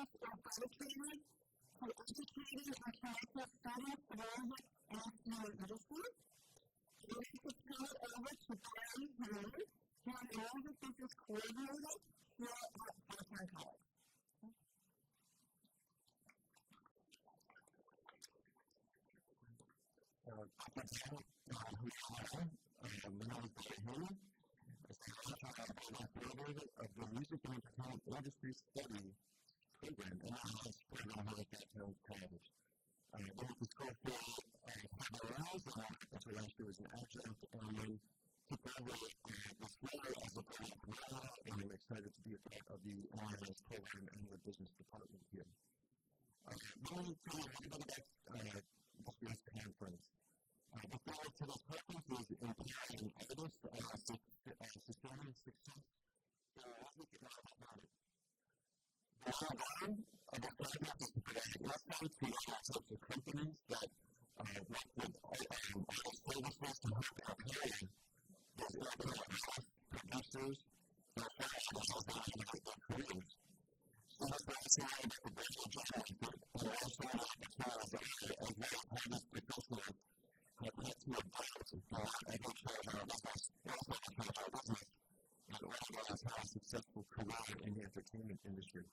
dedicated to educating and connecting students to music and STEM industry. I'd like to turn it over to Barry Henry, who is the Music Business Coordinator here at Downtown College. Of the Music and Entertainment Industry Study program, and this program here at Downtown College. I went to school for 5 hours, and so last year was an adjunct, and then took over this year as a program, and I'm excited to be a part of the MEIS program and the business department here. Let me tell you a little bit about this year's conference. The theme of today's conference is empowering artists, sustaining success. The whole goal of the conference is to provide insight to all sorts of companies that work with artist services to help empower those independent producers and professionals that are their careers. So that's why it's not about the virtual job market, and also about the tools that as well as artist professionals have had to adapt for agriculture business, also agriculture business, and organize how a successful career in the entertainment industry.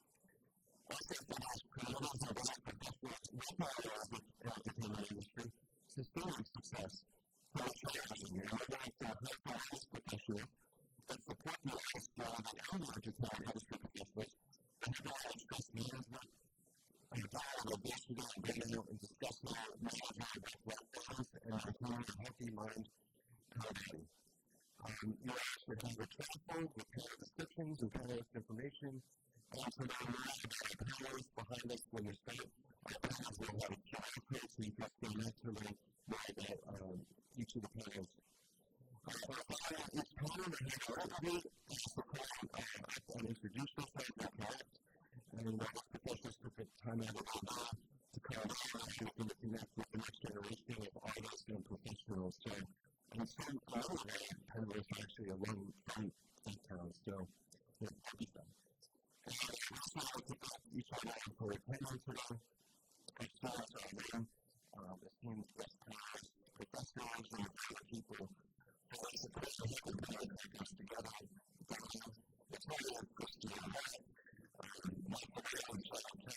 Also, for those creators and business professionals working in the entertainment industry, sustaining success for the challenging and I'd like to help the artist professionals that support the artist job and other entertainment industry professionals and how to stress management and dialogue of yesterday and getting out and discussing management of workflows and maintaining a healthy mind and body. You actually have the platform with panel descriptions and panelist information. Also, there are the panelists behind us when you start. Our panels will have a QR code so you can stay next to learn more about each of the panels. Each panel will have an overview, and introduce yourself and your product. And the professionals took the time out of their day to come and connect with the next generation of artists and professionals. So, and some of the panelists are actually alone from town, so it's happy stuff. And so I like to thank each other for attending today. Our students are there, the students, professors, and other people who are supposed to help bring us together. It's really a Christian event. My profession is like a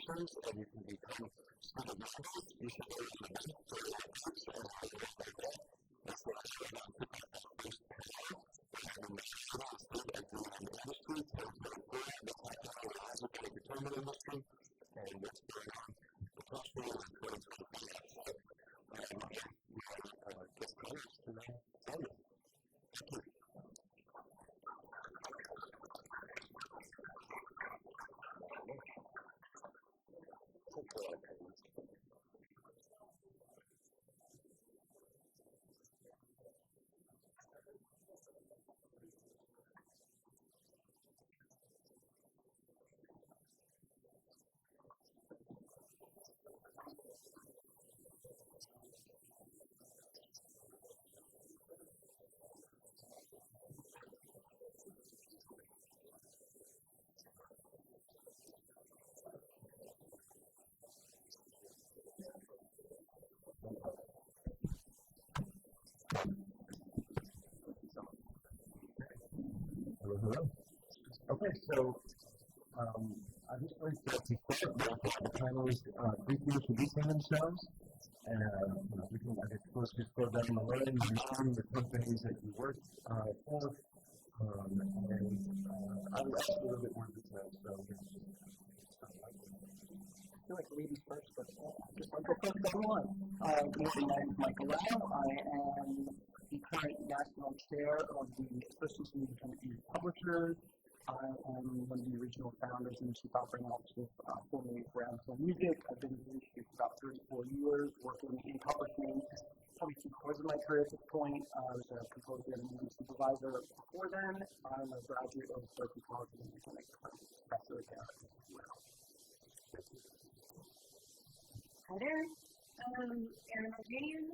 Catholic, and you can become student members. You should go to the event for your groups and things like that. That's what I should have put that first panel. And the students that are doing in the industry, that's like the entertainment industry, and what's going on professionally and going to the business. So, we have guest speakers tonight. Thank you. Hello. Okay, so I'd just like to start with the panelists briefly introducing themselves. And we can, I guess, just go down the line and name the companies that you work for. And I will ask you a little bit more detail. So, I feel like ladies first, but just like to go on. Good morning, my name is Michael Lau. I am the current national chair of the Association of Independent Publishers. I am one of the original founders and chief operating officer for MEIS Brownsville Music. I've been in the industry for about 34 years, working in publishing probably 2/4 of my career at this point. I was a composer and music supervisor before then. I'm a graduate of Berkeley College of Music and a professor there as well. Hi there. Erin O'Brien,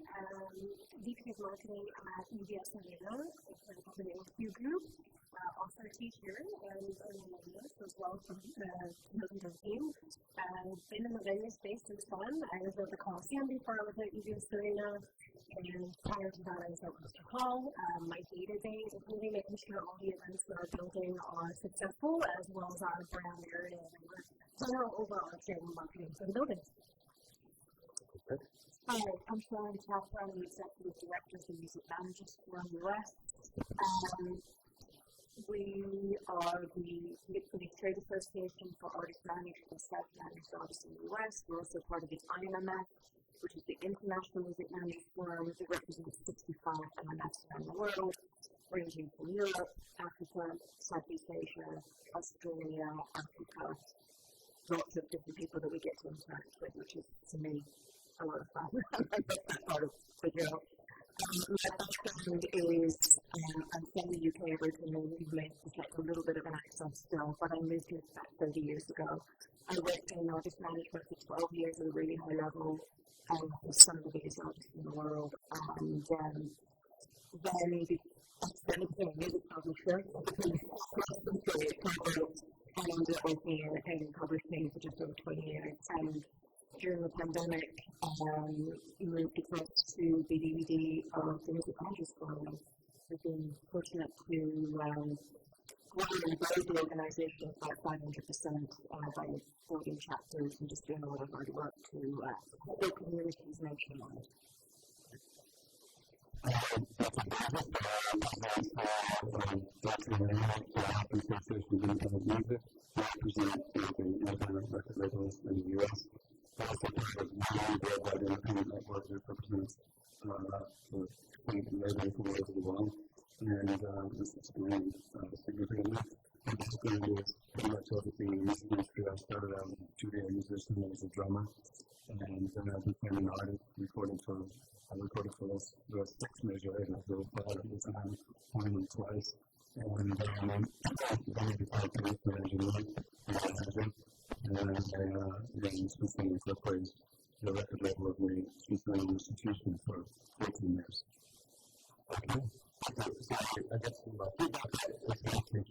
VP of Marketing at UBS Atlanta, a company Q Group. Also a teacher and as well from the Milton team. Been in the venue space since then. I was at the Coliseum before I was at UBS Arena, and prior to that I was at Worcester Hall. My day-to-day is really making sure all the events that are building are successful, as well as our brand narrative and our general overarching marketing for the building. Hi, I'm Sharon Chapman, I'm the Executive Director of the Music Managers Forum US. We are the trade association for artist managers and self-managed artists in the US. We're also part of the IMMF, which is the International Music Managers Forum, that represents 65 MMFs around the world, ranging from Europe, Africa, Southeast Asia, Australia, Africa. Lots of different people that we get to interact with, which is, to me, a lot of fun. That's part of the job. My background is, I'm from the UK originally, we've made a little bit of an accent still, but I moved here about 30 years ago. I worked in artist management for 12 years at a really high level, with some of the biggest artists in the world, and then I became a music publisher, and ended up working in publishing for just over 20 years, and during the pandemic, moved across to the DVD of the Music Managers Forum. We've been fortunate to grow and grow the organization by 500% by building chapters and just doing a lot of hard work to build communities nationwide. Record labels in the U.S. Also part of one worldwide independent network that represents the 20 labels all over the world, and this is growing significantly. My background is pretty much everything in the music industry. I started out as a studio musician and as a drummer, and then I became an artist, I recorded for those 6 major labels, really proud of this time, finally twice, and then I became a producer engineer and manager. And then I spent incorporated the record label of the Smithsonian Institution for 14 years. Okay. So I guess my feedback is that the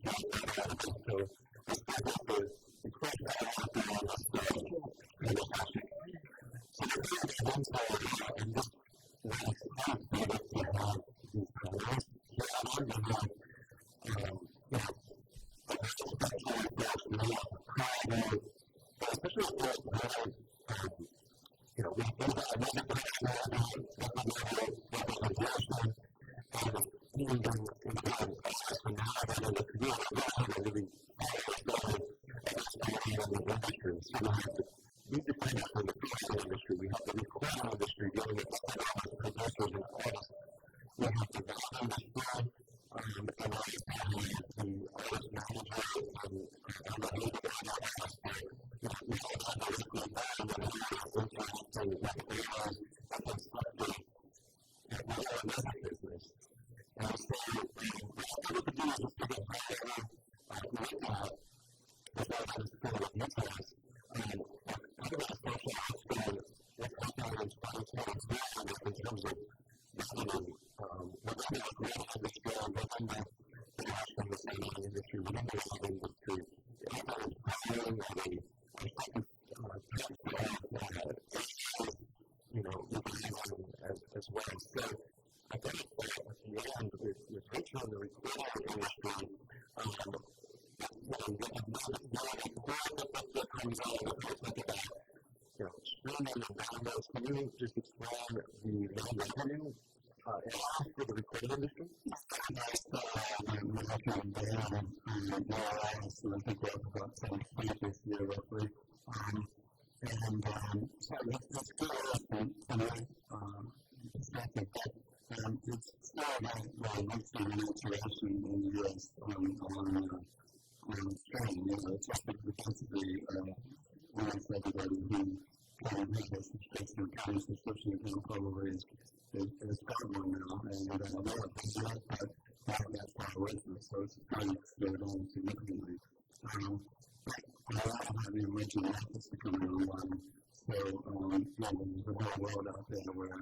as well. So I think at the end, with Rachel in the recording industry, streaming and downloads. Can you just explain the revenue for the recording industry? I think we're about 7% this year, roughly. And so that's good from my perspective, but it's still about we've seen an alteration in the U.S. on it's just basically almost everybody who has a subscription account, subscription account probably is part one now, and a lot of people like that that's far away from us, so it's kind of slowed down significantly. I have the original office becoming online, so there's a whole world out there where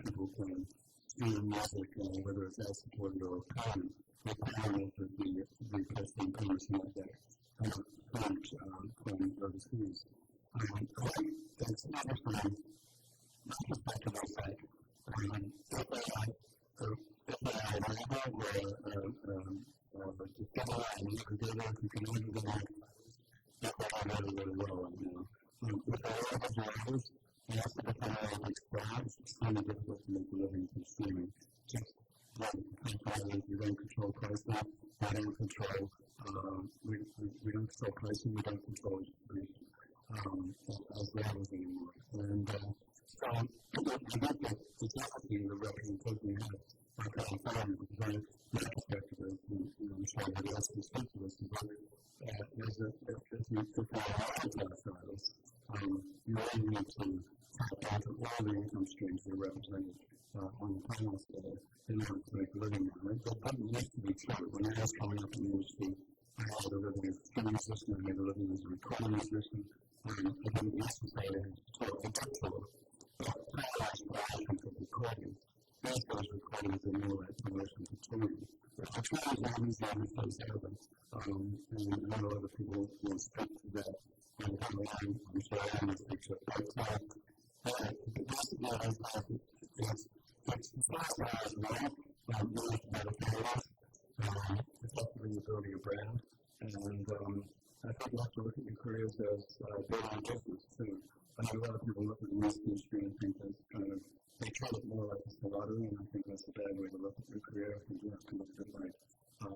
people can stream music, whether it's ad supported or paying. The payment would be posting payments like that from overseas. I think that's another thing. Just back to my side. If I enable just get out and you can do that, you can even go on. That's what I really, really well right now. With all of the drivers, and that's the different analytics jobs, it's kind of difficult to make a living from streaming. Just like we don't control pricing, we don't control we don't control pricing, we don't control as drivers anymore. And so I think that the jealousy the representation we have like our family, because my perspective is, I'm sure everybody else can speak to this, is that if you prepare all of those drivers, you really need to tap into all the income streams that are represented on the panels there in order to make a living on it. That doesn't used to be true. When I was coming up in the industry, I made a living as a streaming musician, I made a living as a recording musician, I didn't necessarily talk a good tour. But paralyzed by items of recording. Those recordings are more like promotion to touring. The touring is always the only place ever. And a lot of other people will speak to that and come along. I'm sure I am a picture. But basically, it's the first hours now, really about a paralysis. It's definitely the building a brand. And I think you have to look at your careers as building a business too. I know a lot of people look at the music industry and think that they treat it more like a lottery, and I think that's a bad way to look at your career. I think you have to look at it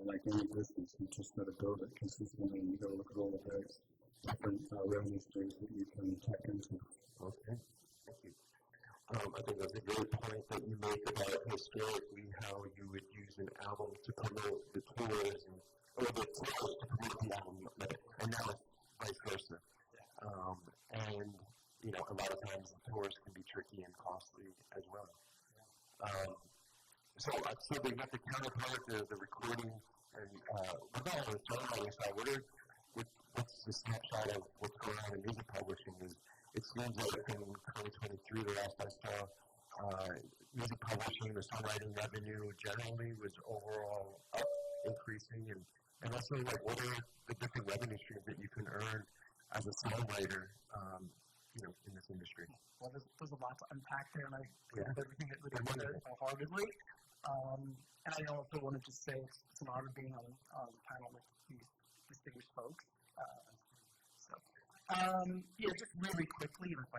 like any business. You just got to build it consistently, and you got to look at all the various different revenue streams that you can tap into. Okay, thank you. I think that's a great point that you make about historically how you would use an album to promote the tours, or the tours to promote the album, and now it's vice versa. And a lot of times the tours can be tricky and costly as well. So they got the counterpart, the recording, and what about on the songwriting side? What's the snapshot of what's going on in music publishing? It seems like in 2023, the last I saw, music publishing, the songwriting revenue generally was overall up, increasing, and also what are the different revenue streams that you can earn as a songwriter? In this industry. Well, there's a lot to unpack there, and I agree with everything that was said wholeheartedly. And I also want to just say it's an honor being on the panel with these distinguished folks. Just really quickly, if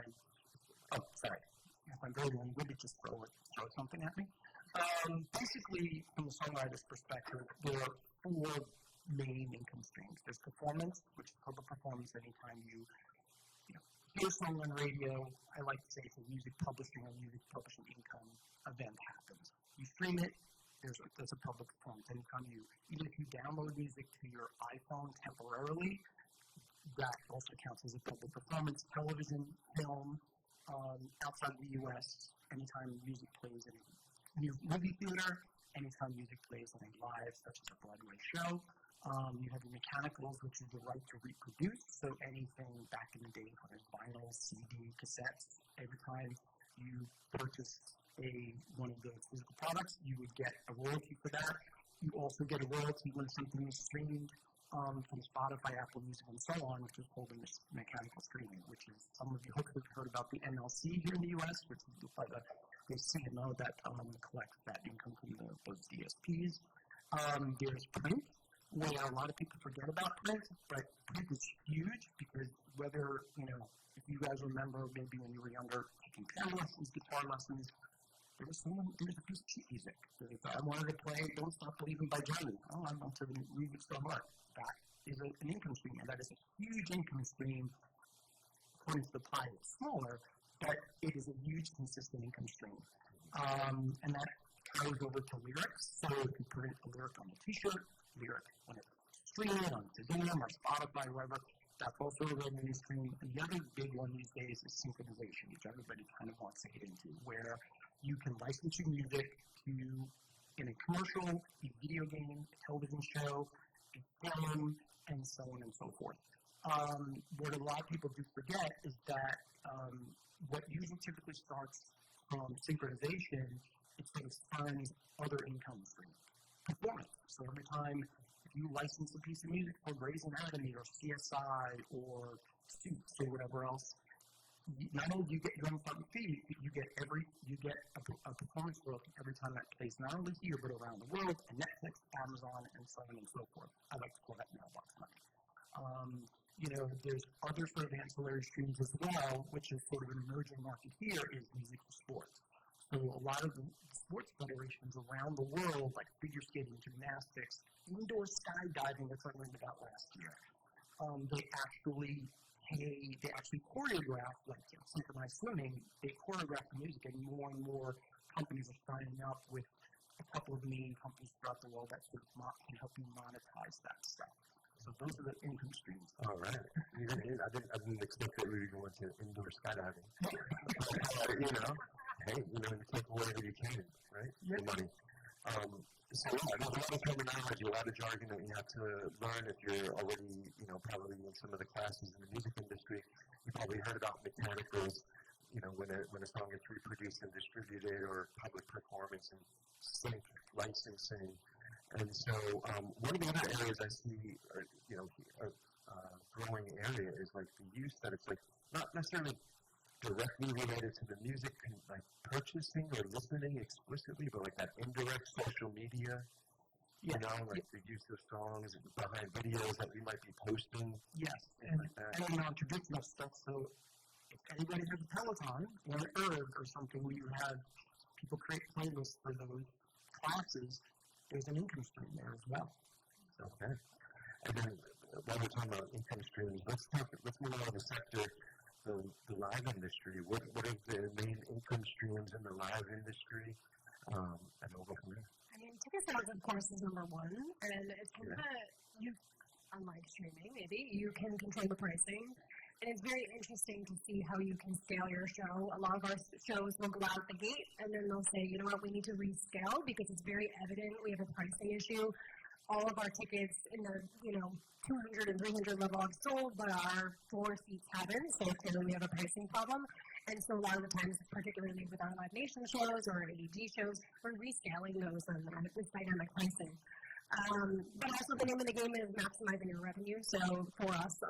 I'm very long-winded, just throw something at me. Basically, from the songwriter's perspective, there are four main income streams. There's performance, which is public performance anytime you hear a song on radio. I like to say it's a music publishing or music publishing income event happens. You stream it, there's a public performance. Anytime even if you download music to your iPhone temporarily, that also counts as a public performance. Television, film, outside the U.S., anytime music plays in a movie theater, anytime music plays in a live, such as a Broadway show. You have your mechanicals, which is the right to reproduce. So anything back in the day, whether it's vinyl, CD, cassettes, every time you purchase one of those physical products, you would get a royalty for that. You also get a royalty when something is streamed from Spotify, Apple Music, and so on, which is called mechanical streaming, which is, some of you hopefully have heard about the MLC here in the U.S., which is the CMO that collects that income from those DSPs. There's print, where a lot of people forget about print, but print is huge because whether, if you guys remember maybe when you were younger, taking piano lessons, guitar lessons, there was a piece of sheet music. I wanted to play Don't Stop Believing by Johnny. I'm into the music so much. That is an income stream, and that is a huge income stream. According to the pie, it's smaller, but it is a huge, consistent income stream. And that goes over to lyrics. So if you put a lyric on the t-shirt, lyric when it's streaming on Shazam or Spotify, wherever, that's also a revenue stream. And the other big one these days is synchronization, which everybody kind of wants to get into, where you can license your music to, in a commercial, a video game, a television show, a film, and so on and so forth. What a lot of people do forget is that what usually typically starts from synchronization, it sort of spawns other income streams. Performance. So every time you license a piece of music for Grey's Anatomy or CSI or Suits or whatever else, not only do you get your own fucking fee, but you get a performance royalty every time that plays, not only here but around the world, and Netflix, Amazon, and so on and so forth. I like to call that mailbox money. There's other sort of ancillary streams as well, which is sort of an emerging market here, is musical sports. So a lot of the sports federations around the world, like figure skating, gymnastics, indoor skydiving, which I learned about last year, they actually choreograph, like synchronized swimming, they choreograph the music, and more companies are signing up with a couple of main companies throughout the world that sort of can help you monetize that stuff. So those are the income streams. All right. I didn't expect that we were going to indoor skydiving. Hey, you take whatever you can, right? Yep. The money. So there's a lot of terminology, a lot of jargon that you have to learn if you're already, probably in some of the classes in the music industry. You probably heard about mechanicals, when a song is reproduced and distributed, or public performance and sync licensing. And so one of the other areas I see, growing area is like the use that it's like not necessarily directly related to the music, like purchasing or listening explicitly, but like that indirect social media, the use of songs behind videos that we might be posting. Yes, and traditional stuff. So if anybody has a Peloton or an Erg or something where you have people create playlists for those classes, there's an income stream there as well. Okay. And then while we're talking about income streams, let's move on to the sector, the live industry. What are the main income streams in the live industry? And we'll go from there. Ticket sales, of course, is number one, and it's kind of, unlike streaming, maybe, you can control the pricing, and it's very interesting to see how you can scale your show. A lot of our shows will go out the gate, and then they'll say, you know what, we need to rescale, because it's very evident we have a pricing issue. All of our tickets in the, 200 and 300 level have sold, but our floor seats haven't, so clearly we have a pricing problem. And so a lot of the times, particularly with our Live Nation shows or AEG shows, we're rescaling those and this dynamic pricing. But also the name of the game is maximizing your revenue. So for us,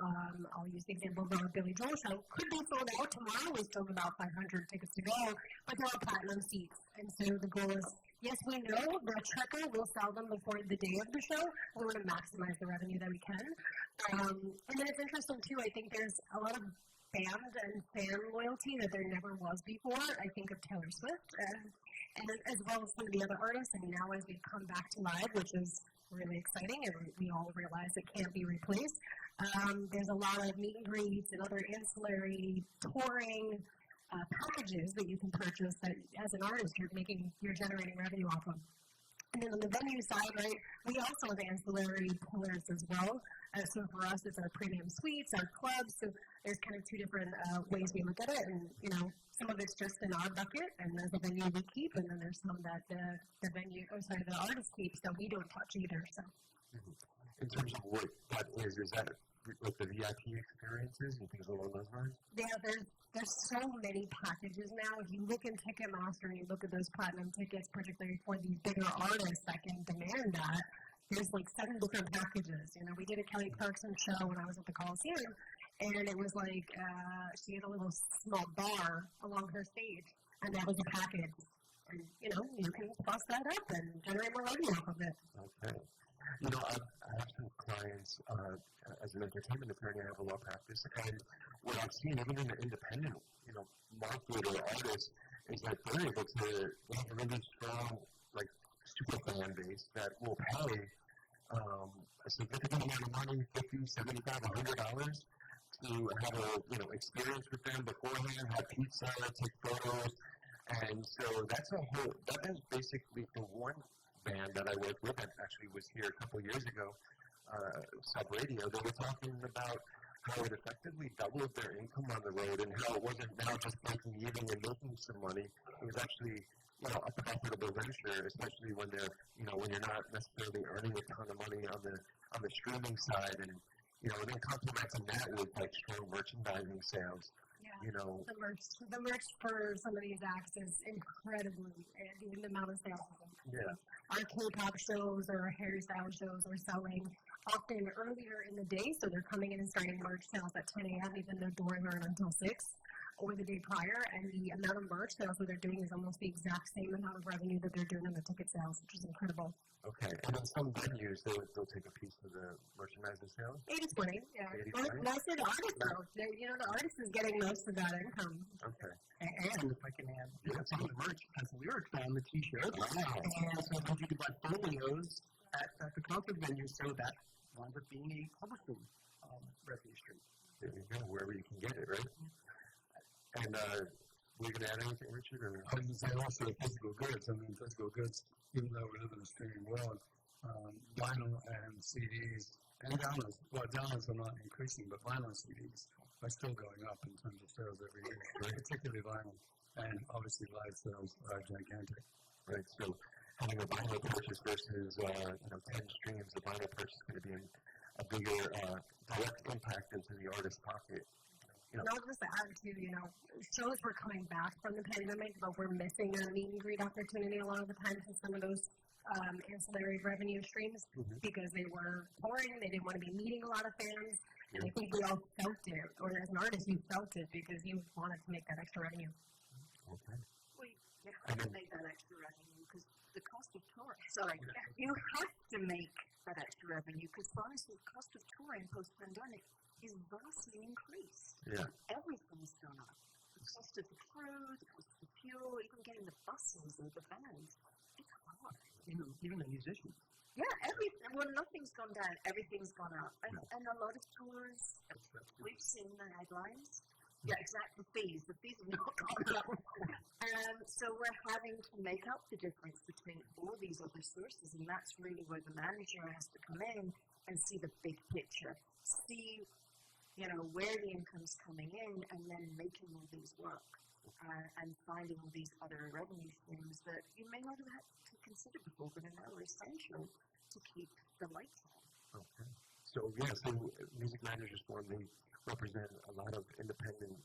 I'll use the example of our Billy Joel show. Could be sold out tomorrow. We still have about 500 tickets to go, but they're all platinum seats. And so the goal is, yes, we know the tracker will sell them before the day of the show. We want to maximize the revenue that we can. And then it's interesting, too, I think there's a lot of fans and fan loyalty that there never was before. I think of Taylor Swift and as well as some of the other artists. And now as we come back to live, which is really exciting, and we all realize it can't be replaced, there's a lot of meet and greets and other ancillary touring packages that you can purchase that as an artist you're generating revenue off of. And then on the venue side, right, we also have ancillary pillars as well. So for us, it's our premium suites, our clubs. So there's kind of two different ways we look at it. And, some of it's just in our bucket, and there's a venue we keep, and then there's some that the artist keeps that we don't touch either. So. Mm-hmm. In terms of what that is that like the VIP experiences and things along those lines? Yeah, there's so many packages now. If you look in Ticketmaster and you look at those platinum tickets, particularly for these bigger artists that can demand that, there's like 7 different packages. We did a Kelly Clarkson show when I was at the Coliseum, and it was like she had a little small bar along her stage, and that was a package. And, you can plus that up and generate more revenue off of it. Okay. I have some clients, as an entertainment attorney, I have a law practice, and what I've seen, even in the independent, market or artists, is that they're able to have a really strong, like, super fan base that will pay a significant amount of money, $50, $75, $100, to have a, experience with them beforehand, have pizza, take photos, And so that is basically the one band that I worked with that actually was here a couple of years ago, Sub Radio. They were talking about how it effectively doubled their income on the road and how it wasn't now just breaking even and making some money. It was actually, a profitable venture, especially when when you're not necessarily earning a ton of money on the streaming side, and and then complementing that with like strong merchandising sales. Yeah. The merch for some of these acts is incredibly, and the amount of sales. Yeah. Our K-pop shows or hairstyle shows are selling often earlier in the day, so they're coming in and starting merch sales at 10 a.m. even though doors aren't until 6 or the day prior, and the amount of merch sales that they're doing is almost the exact same amount of revenue that they're doing on the ticket sales, which is incredible. Okay, and then some venues, they'll take a piece of the merchandising sales? 80-20, yeah. Mostly the artist, though. The artist is getting most of that income. Okay. And if I can add, some of the merch has lyrics on the t-shirts. And so you can buy folios at the concert venue, so that winds up being a publishing revenue stream. There you go, wherever you can get it, right? And were you going to add anything, Richard? Or? I was going to say also physical goods. Physical goods, even though we live in a streaming world, vinyl and CDs and downloads, downloads are not increasing, but vinyl and CDs are still going up in terms of sales every year, particularly vinyl. And obviously live sales are gigantic. Right, so having a vinyl purchase versus 10 streams, the vinyl purchase is going to be a bigger direct impact into the artist's pocket. I'll just add to, shows were coming back from the pandemic, but we're missing a meet and greet opportunity a lot of the time for some of those ancillary revenue streams because they were touring, they didn't want to be meeting a lot of fans, and I think we all felt it, or as an artist, you felt it because you wanted to make that extra revenue. Okay. Well, you have to make that extra revenue because the cost of touring, you have to make that extra revenue because honestly, the cost of touring post-pandemic is vastly increased. Yeah. Everything's gone up. The cost of the crew, the cost of the fuel, even getting the buses and the vans. It's hard. Even the musicians. Yeah, nothing's gone down, everything's gone up. And a lot of tours, we've seen the headlines. Yeah, exactly. The fees have not gone up. So we're having to make up the difference between all these other sources, and that's really where the manager has to come in and see the big picture. See where the income's coming in, and then making all these work, and finding all these other revenue streams that you may not have had to consider before, but are now essential to keep the lights on. Okay. So music managers forum, they represent a lot of independent,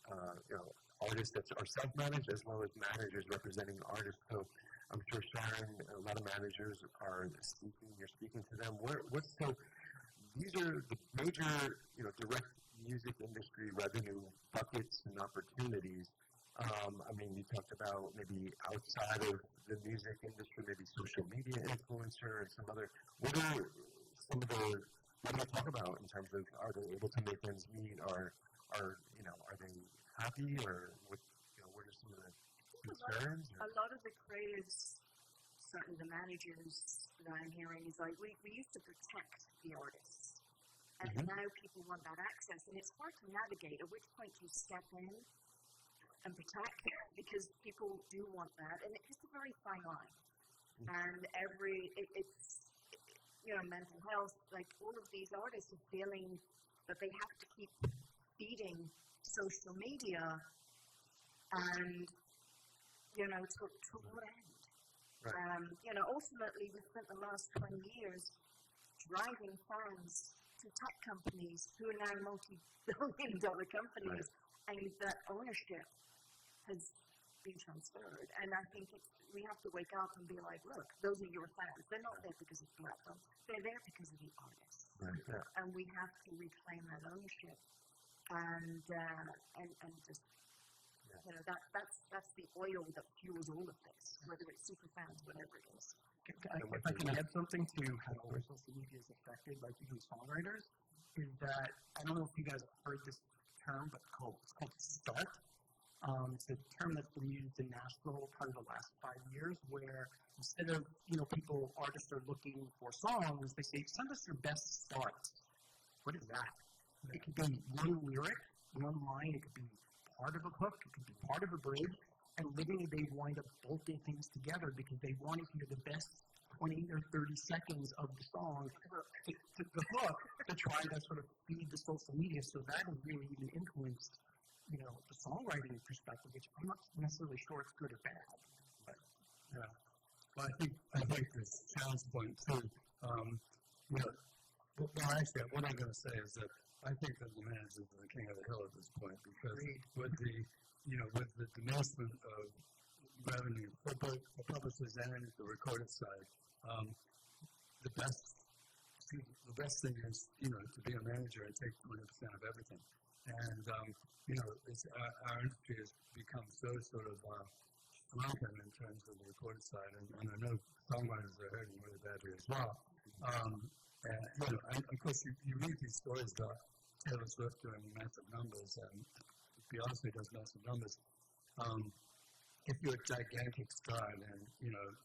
artists that are self-managed as well as managers representing artists. So I'm sure Sharon, a lot of managers are speaking. You're speaking to them. These are the major, direct music industry revenue buckets and opportunities. You talked about maybe outside of the music industry, maybe social media influencer and some other. What do they talk about in terms of are they able to make ends meet? Are they happy, or what are some of the concerns? A lot of the creatives, certainly the managers that I'm hearing, is like we used to protect the artists. And now people want that access, and it's hard to navigate at which point you step in and protect, because people do want that, and it's a very fine line. And it's mental health, like all of these artists are feeling that they have to keep feeding social media, and to what end? Right. Ultimately, we spent the last 20 years driving fans to tech companies who are now multi-billion-dollar companies, and that ownership has been transferred. And I think we have to wake up and be like, look, those are your fans. They're not there because of the platform. They're there because of the artists. Right. Yeah. And we have to reclaim that ownership. And just, that's the oil that fuels all of this, whether it's super fans, whatever it is. If I can add something to how social media is affected by even songwriters, is that I don't know if you guys have heard this term, but it's called START. It's a term that's been used in Nashville kind of the last 5 years, where instead of artists are looking for songs, they say send us your best start. What is that? It could be one lyric, one line. It could be part of a hook. It could be part of a bridge. and literally they wind up bolting things together because they want to hear the best 20 or 30 seconds of the song to the hook to try to sort of feed the social media. So that has really even influenced, the songwriting perspective, which I'm not necessarily sure it's good or bad. But, yeah. Well, I think this challenge point too. Actually, what I'm going to say is that I think that the manager is the king of the hill at this point because with the diminishment of revenue for both the publishers and the recorded side, the best thing is to be a manager and take 20% of everything. And our industry has become so sort of shrunken in terms of the recorded side, and I know songwriters are hurting really badly as well. And of course, you read these stories about Taylor Swift doing massive numbers, and Beyonce does massive numbers. If you're a gigantic star, then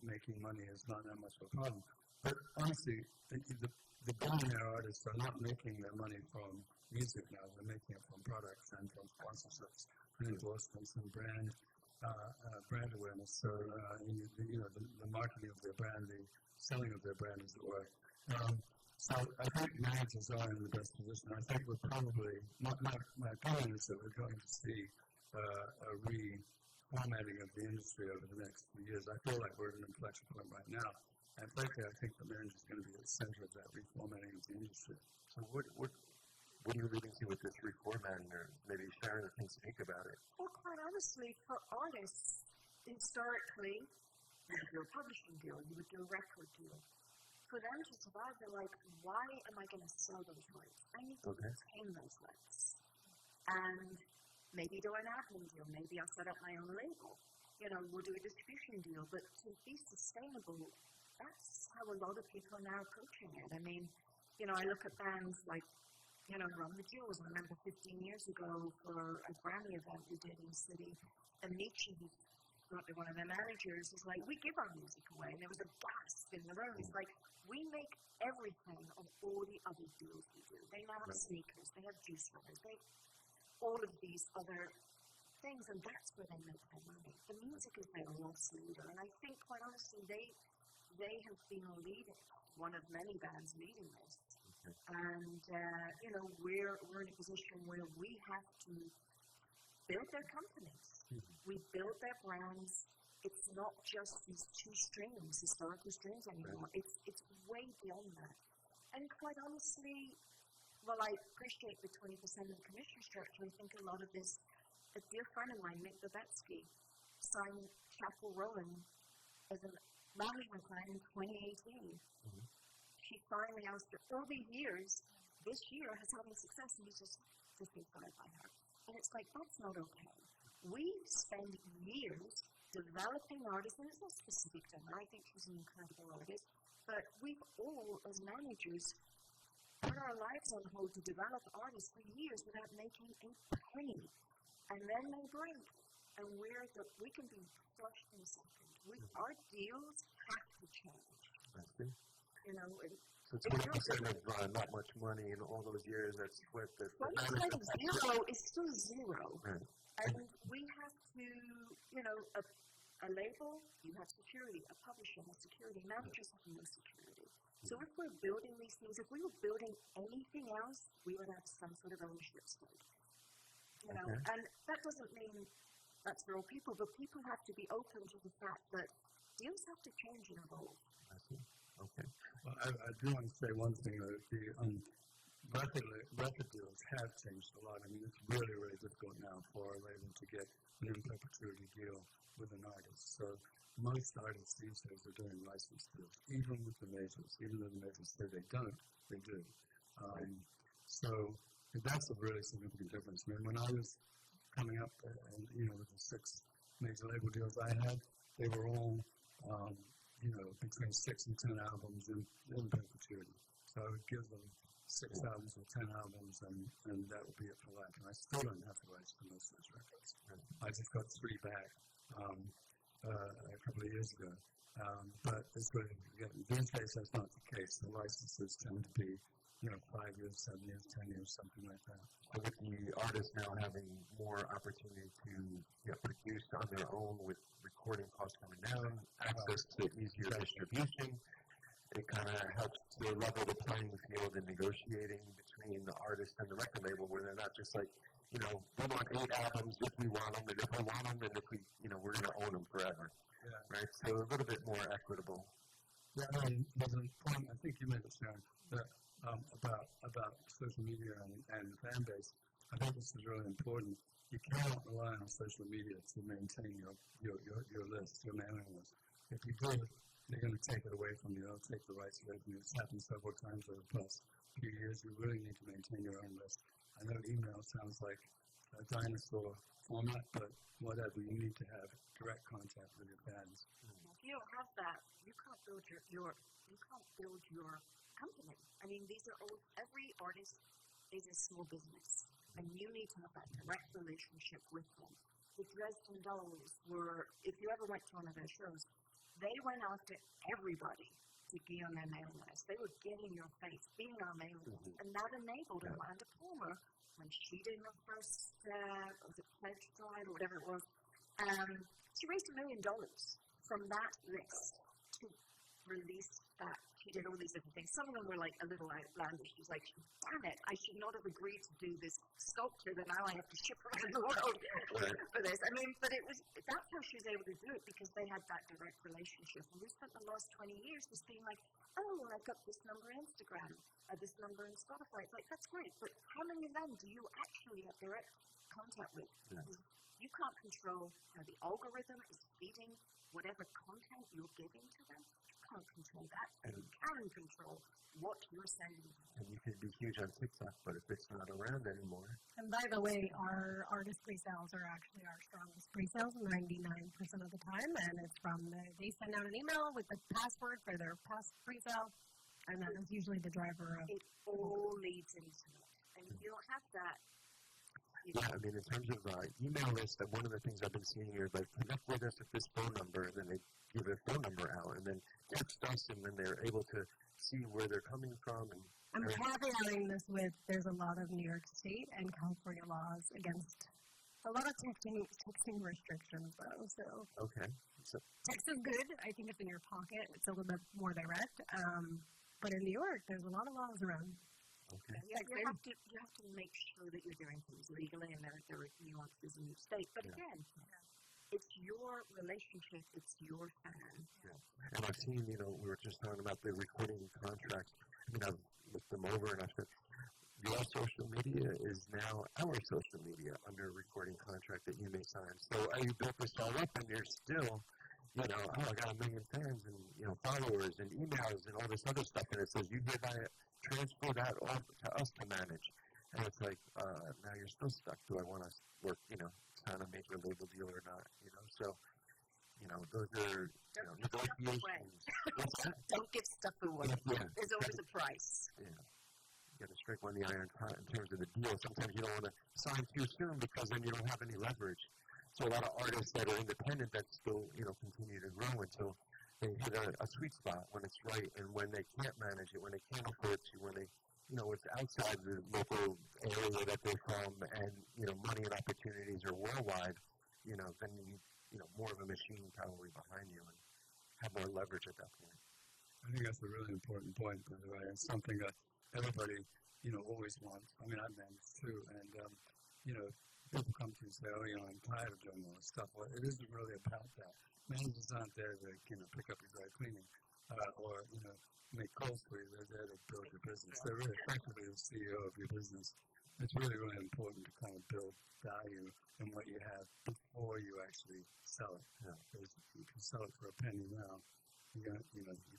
making money is not that much of a problem. But honestly, the billionaire artists are not making their money from music now; they're making it from products and from sponsorships, and endorsements, and brand awareness. So the marketing of their brand, the selling of their brand, as it were. So I think managers are in the best position. I think we're probably, my opinion is that we're going to see a reformatting of the industry over the next few years. I feel like we're at an inflection point right now. And frankly, I think the manager is going to be at the center of that reformatting of the industry. So what are you leading to with this reformatting, or maybe Sharon can speak about it? Well, quite honestly, for artists, historically, you would do a publishing deal, you would do a record deal. For them to survive, they're like, why am I going to sell those rights? I need to retain those rights. And maybe do an admin deal. Maybe I'll set up my own label. We'll do a distribution deal. But to be sustainable, that's how a lot of people are now approaching it. I mean, I look at bands like, Run the Jewels. I remember 15 years ago for a Grammy event we did in the city, and Nietzsche, who's one of their managers, was like, we give our music away. And there was a gasp in the room. It's like, we make everything of all the other deals we do. They now have sneakers, they have juice runners, all of these other things, and that's where they make their money. The music is their loss leader, and I think, quite honestly, they have been leading, one of many bands leading this. And, we're in a position where we have to build their companies. We build their brands. It's not just these two streams, historical streams anymore. It's way beyond that. And quite honestly, while I appreciate the 20% of the commission structure, I think a lot of this, a dear friend of mine, Mick Babetsky, signed Chapel Rowan as a management plan in 2018. She finally, after all these years, this year has had a success, and he's just been fired by her. And it's like, that's not okay. We spend years developing artists, and it's not specific to her. I think she's an incredible artist. But we've all, as managers, put our lives on hold to develop artists for years without making a penny. And then they break. And we can be crushed in a second. Our deals have to change. I see. So 20% of not much money in all those years, that's what the 20% of zero is still zero. Right. And we have to, a label, you have security. A publisher has security. Managers have no security. So if we're building these things, if we were building anything else, we would have some sort of ownership stake. And that doesn't mean that's for all people, but people have to be open to the fact that deals have to change and evolve. I see. Okay. Well, I do want to say one thing, that the record deals have changed a lot. I mean, it's really, really difficult now for a label to get an in perpetuity deal with an artist. So most artists these days are doing license deals, even with the majors. Even though the majors say they don't, they do. So that's a really significant difference. I mean, when I was coming up, with the 6 major label deals I had, they were all, between 6 and 10 albums in perpetuity. So I would give them 6 albums or 10 albums, and that would be it for life. And I still don't have the rights to most of those records. I just got 3 back a couple of years ago. But it's good to get. These days, that's not the case. The licenses tend to be, 5 years, 7 years, 10 years, something like that. So with the artists now having more opportunity to produce on their own with recording costs coming down, access to easier distribution, it kind of helps to level the playing field in negotiating between the artist and the record label, where they're not just like, we want 8 albums if we want them, and if we want them, then if we, we're going to own them forever. Yeah. Right? So a little bit more equitable. Yeah, and there's a point, I think you made it, Sharon, that about social media and fan base. I think this is really important. You cannot rely on social media to maintain your list, your mailing list. If you do, they're going to take it away from you. They'll take the rights away from you. It's happened several times over the past few years. You really need to maintain your own list. I know email sounds like a dinosaur format, but whatever. You need to have direct contact with your fans. If you don't have that, you can't build your company. I mean, every artist is a small business, and you need to have that direct relationship with them. The Dresden Dolls if you ever went to one of their shows, they went after everybody to be on their mailing list. They would get in your face, being on their mailing list, and that enabled Amanda Palmer, when she did her first, was it pledge drive or whatever it was, she raised $1 million from that list to release that. She did all these different things. Some of them were like a little outlandish. She was like, damn it, I should not have agreed to do this sculpture that now I have to ship around the world for this. I mean, but that's how she was able to do it, because they had that direct relationship. And we spent the last 20 years just being like, oh, I've got this number on Instagram, this number on Spotify. It's like, that's great, but how many of them do you actually have direct contact with? Yeah. You can't control how the algorithm is feeding whatever content you're giving to them. Can't control that. And you can control what you're sending. And you can be huge on TikTok, but if it's not around anymore. And by the way, our artist pre-sales are actually our strongest pre-sales 99% of the time, and it's they send out an email with the password for their past pre-sale, and that is usually the driver of. It all leads into it, and if you don't have that. Yeah, I mean, in terms of email list, one of the things I've been seeing here is like, connect with us at this phone number, and then they give a phone number out, and then text us, and then they're able to see where they're coming from. And I'm caveating this with there's a lot of New York State and California laws against a lot of texting restrictions, though. So okay, text is good. I think it's in your pocket. It's a little bit more direct. But in New York, there's a lot of laws around. Okay. You have to make sure that you're doing things legally, and there are nuances in each state. But again, it's your relationship, it's your fan. Yeah. And I've seen, we were just talking about the recording contracts. I mean, I've looked them over, and I've said, your social media is now our social media under a recording contract that you may sign. So you built this all up, and you're still, I got 1 million fans and, followers and emails and all this other stuff, and it says you hereby transfer that off to us to manage. And it's like, now you're still stuck. Do I want to work, sign a major label deal or not? So, those are, negotiations. Don't give stuff away. Yeah. There's always a price. Yeah. You got to strike when the iron's hot in terms of the deal. Sometimes you don't want to sign too soon because then you don't have any leverage. So a lot of artists that are independent that still, continue to grow until they hit a sweet spot when it's right, and when they can't manage it, when they can't afford to, when they, it's outside the local area that they're from, and, money and opportunities are worldwide, then you need, more of a machine probably behind you and have more leverage at that point. I think that's a really important point, by the way. It's something that everybody, always wants. I mean, I've managed too, and, people come to you and say, oh, I'm tired of doing all this stuff. Well, it isn't really about that. Managers aren't there to, pick up your dry cleaning or, make calls for you. They're there to build your business. They're really effectively the CEO of your business. It's really, really important to kind of build value in what you have before you actually sell it. Yeah. Because you can sell it for a penny now. You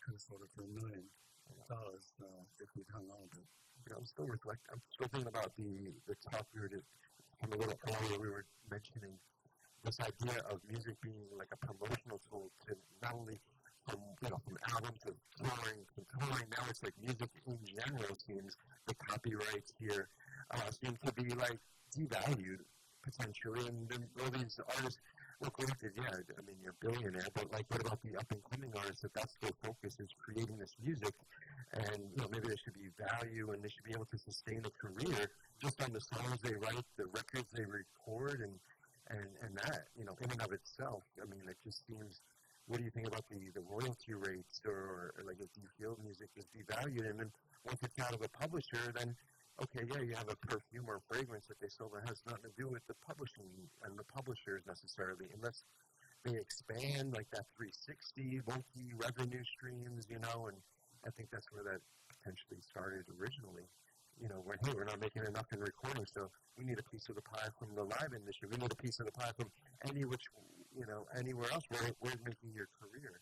could have sold it for $1 million if you'd hung on to it. I'm still reflecting. I'm still thinking about the talk we were from a little earlier. We were mentioning this idea of music being like a promotional tool to not only from album to touring. Now it's like music in general seems the copyrights here seem to be like devalued potentially, and then all these artists. Well, granted, yeah, I mean, you're a billionaire, but like, what about the up-and-coming artists that that's their focus is creating this music, and, you know, maybe there should be value and they should be able to sustain a career just on the songs they write, the records they record, and that, you know, in and of itself. I mean, it just seems, what do you think about the royalty rates, or like, do you feel music is devalued? And then once it's out of a publisher, then, okay, yeah, you have a perfume or fragrance that they sell that has nothing to do with the publishing and the publishers necessarily, unless they expand like that 360 multi revenue streams, you know, and I think that's where that potentially started originally. You know, where, hey, we're not making enough in recording, so we need a piece of the pie from the live industry. We need a piece of the pie from anywhere else where we're making your career.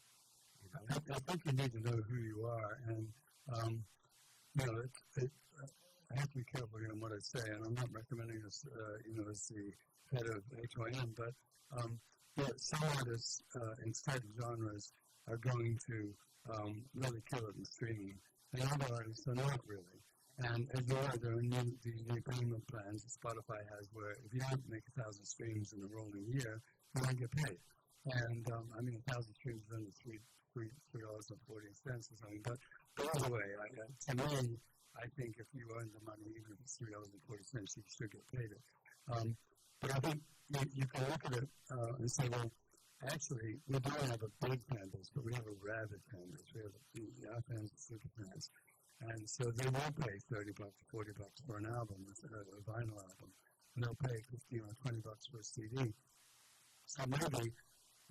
You know? I think you need to know who you are, and you know, I have to be careful here on what I say, and I'm not recommending this, you know, as the head of HYM, but yeah, some artists in certain genres are going to really kill it in streaming, and other artists are not really. And as you know, there are these new payment plans that Spotify has where if you don't make 1,000 streams in a rolling year, you don't get paid. And I mean, 1,000 streams is only $3.40 or something. But either way, to me, I think if you earn the money, even if it's $3.40, you should get paid it. But I think you can look at it and say, well, actually, we don't have a big fan base, but we have a rabid fan base. We have our fans are super fans. And so they will pay $30, $40 for an album, a vinyl album, and they'll pay $15 or $20 for a CD. So maybe,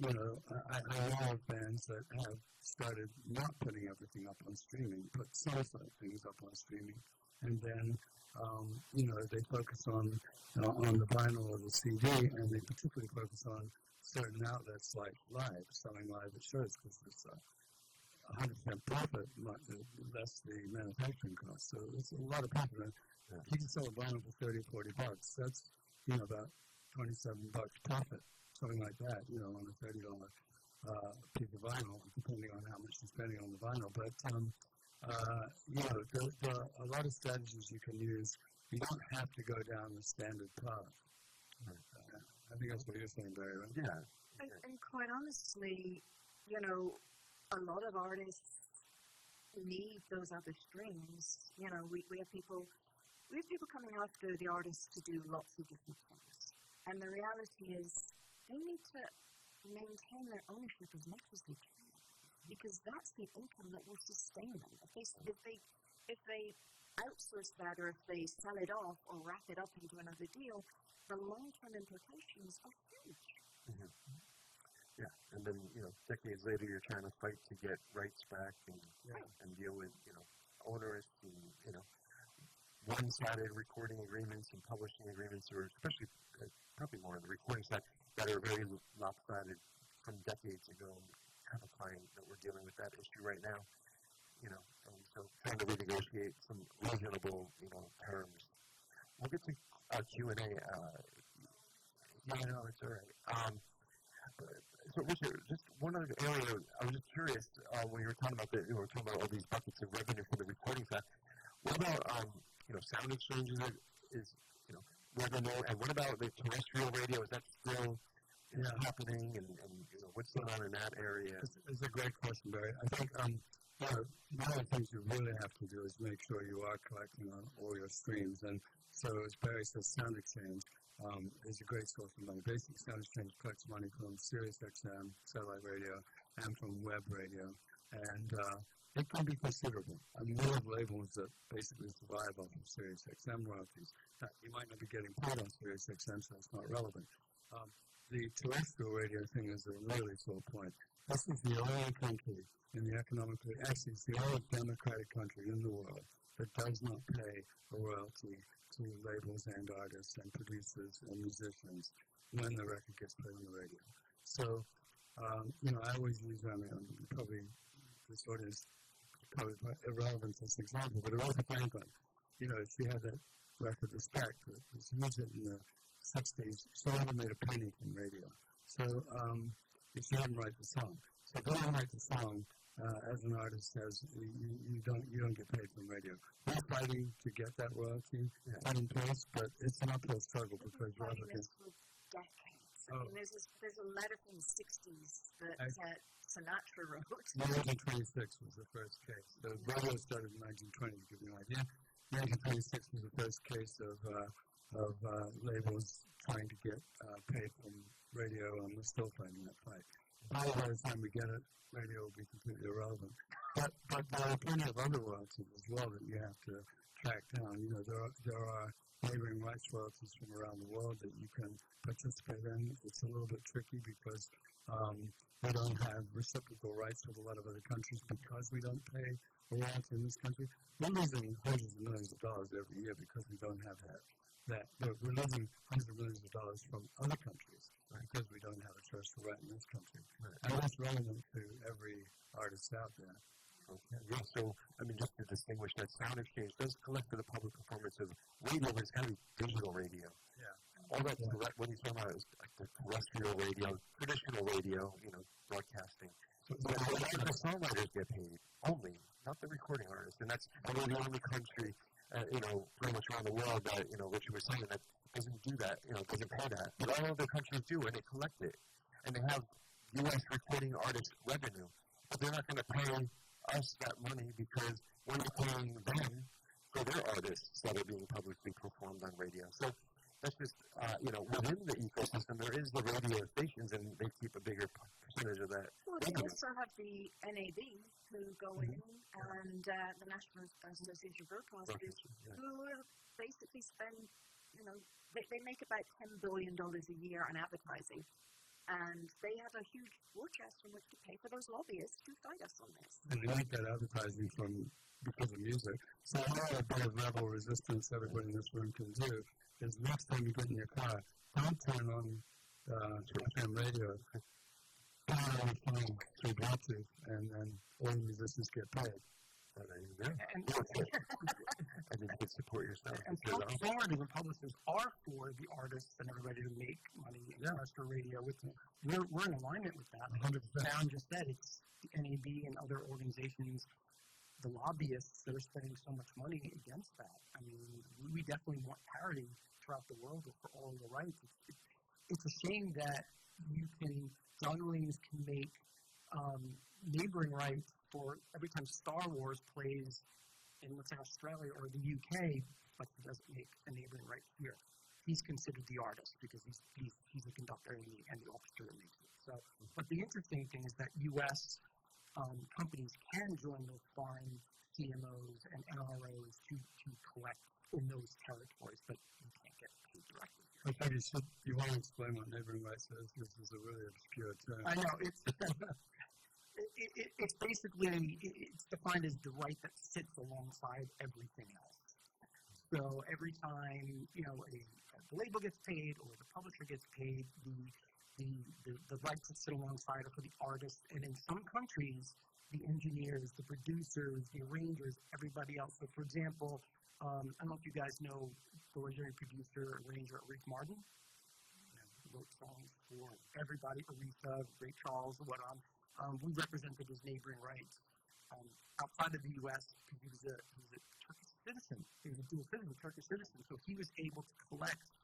you know, I know of bands that have started not putting everything up on streaming, put some things up on streaming, and then, you know, they focus on the vinyl or the CD, and they particularly focus on certain outlets like live, selling live at shows, because it's 100% profit, less the manufacturing cost. So it's a lot of profit. If you can sell a vinyl for $30 or $40, that's, you know, about $27 profit, something like that, you know, on a $30 piece of vinyl, depending on how much you're spending on the vinyl. But, you know, there are a lot of strategies you can use. You don't have to go down the standard path. I think that's what you're saying, Barry, right? Yeah. And quite honestly, you know, a lot of artists need those other streams. You know, we have people coming after the artists to do lots of different things. And the reality is they need to maintain their ownership as much as they can, because that's the income that will sustain them. If they outsource that, or if they sell it off or wrap it up into another deal, the long-term implications are huge. Mm-hmm. Yeah, and then, you know, decades later, you're trying to fight to get rights back and deal with, you know, onerous and, you know, one-sided recording agreements and publishing agreements, or especially probably more on the recording side, that are very lopsided from decades ago. Kind of find that we're dealing with that issue right now, you know, and so trying to renegotiate some reasonable, you know, terms. We'll get to Q&A. Yeah, no, it's all right. So, Richard, just one other area, I was just curious, when you were talking about you were talking about all these buckets of revenue for the recording side. What about, you know, sound exchanges is you know, revenue, and what about the terrestrial radio? Is that still happening, and you know, what's going on in that area? It's a great question, Barry. I think one of the things you really have to do is make sure you are collecting on all your streams. And so, as Barry says, sound exchange is a great source of money. Basically, sound exchange collects money from Sirius XM, satellite radio, and from web radio. And it can be considerable. I mean, we have labels that basically survive off of Sirius XM royalties. Now, you might not be getting paid on Sirius XM, so it's not relevant. The terrestrial radio thing is a really sore point. This is the only country in the economically, actually it's the only democratic country in the world that does not pay a royalty to labels and artists and producers and musicians when the record gets played on the radio. So, you know, I always use, I mean, probably this audience probably irrelevant as an example, but Aretha Franklin, you know, she had that record Respect, it was music in the 60s, she never made a penny from radio. So, she didn't write the song. So if you don't write the song, as an artist, you don't get paid from radio. We're fighting to get that royalty in place, but it's an uphill struggle because you're up against. For decades. Oh. And there's a letter from the 60s that Sinatra wrote. 1926 was the first case. The radio started in 1920, to give you an idea. 1926 was the first case of labels trying to get paid from radio, and we're still fighting that fight. By the time we get it, radio will be completely irrelevant. But there are plenty of other royalties as well that you have to track down. You know, there are neighboring rights royalties from around the world that you can participate in. It's a little bit tricky because we don't have reciprocal rights with a lot of other countries because we don't pay a royalty in this country. We're losing hundreds of millions of dollars every year because we don't have that. We're losing hundreds of millions of dollars from other countries because we don't have a terrestrial right in this country. And that's relevant to every artist out there. Okay. Yeah, so, I mean, just to distinguish that, Sound Exchange does collect for the public performance of radio, but it's got to be digital radio. Yeah. All that's correct. What he's talking about is like the terrestrial radio, traditional radio, broadcasting. So the songwriters get paid only, not the recording artists. And that's probably the only country, pretty much around the world that, Richard was saying, that doesn't do that, doesn't pay that. But all other countries do, and they collect it. And they have U.S. recording artist revenue. But they're not going to pay us that money because we're not paying them for their artists that are being publicly performed on radio. So that's just, within the ecosystem, there is the radio stations, and they keep a bigger percentage of that. Well, they also have the NAB who go in, and the National Association of Broadcasters, who basically spend, they make about $10 billion a year on advertising. And they have a huge war chest from which to pay for those lobbyists who fight us on this. And they make that advertising because of music. So a bit of rebel resistance everybody in this room can do is next time you get in your car, don't turn on FM radio. Put it on the phone through Bluetooth, and all the musicians get paid. And then you can support yourself. And songwriters and publishers are for the artists and everybody to make money in terrestrial radio with them. We're in alignment with that. 100%. Sound just said it's the NAB and other organizations, the lobbyists that are spending so much money against that. I mean, we definitely want parity throughout the world for all of the rights. It's a shame that John Williams can make neighboring rights for every time Star Wars plays in, let's say, Australia or the UK, but he doesn't make a neighboring right here. He's considered the artist because he's the conductor and the orchestra that makes it. So, but the interesting thing is that U.S. Companies can join those foreign CMOs and NROs to collect in those territories, but you can't get paid directly. Okay, you want to explain what neighboring rights is? This is a really obscure term. I know, it's basically, it's defined as the right that sits alongside everything else. So every time, the label gets paid or the publisher gets paid, the rights that sit alongside are for the artists. And in some countries, the engineers, the producers, the arrangers, everybody else. So for example, I don't know if you guys know the legendary producer, arranger Rick Martin. He wrote songs for everybody, Aretha, Ray Charles, and whatnot. We represented his neighboring rights. Outside of the U.S., he was a Turkish citizen. He was a dual citizen, Turkish citizen. So he was able to collect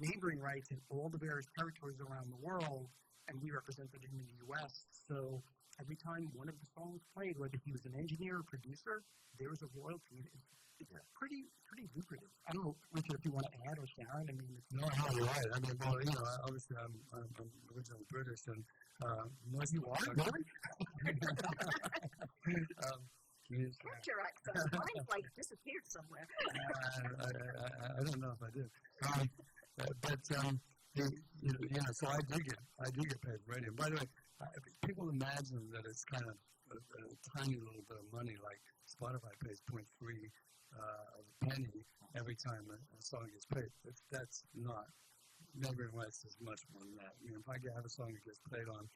neighboring rights in all the various territories around the world, and we represented him in the U.S. So every time one of the songs played, whether he was an engineer or producer, there was a royalty. It's pretty lucrative. I don't know, Richard, if you want to add or Sharon. I mean, no, you're right. I mean, well, obviously I'm originally British, and most you are really. What's your accent? Mine's like disappeared somewhere. I don't know if I did. So I do get paid for radio. By the way, people imagine that it's kind of a tiny little bit of money, like Spotify pays 0.3 of a penny every time a song gets played. That's not. Neighboring rights is much more than that. If I have a song that gets played on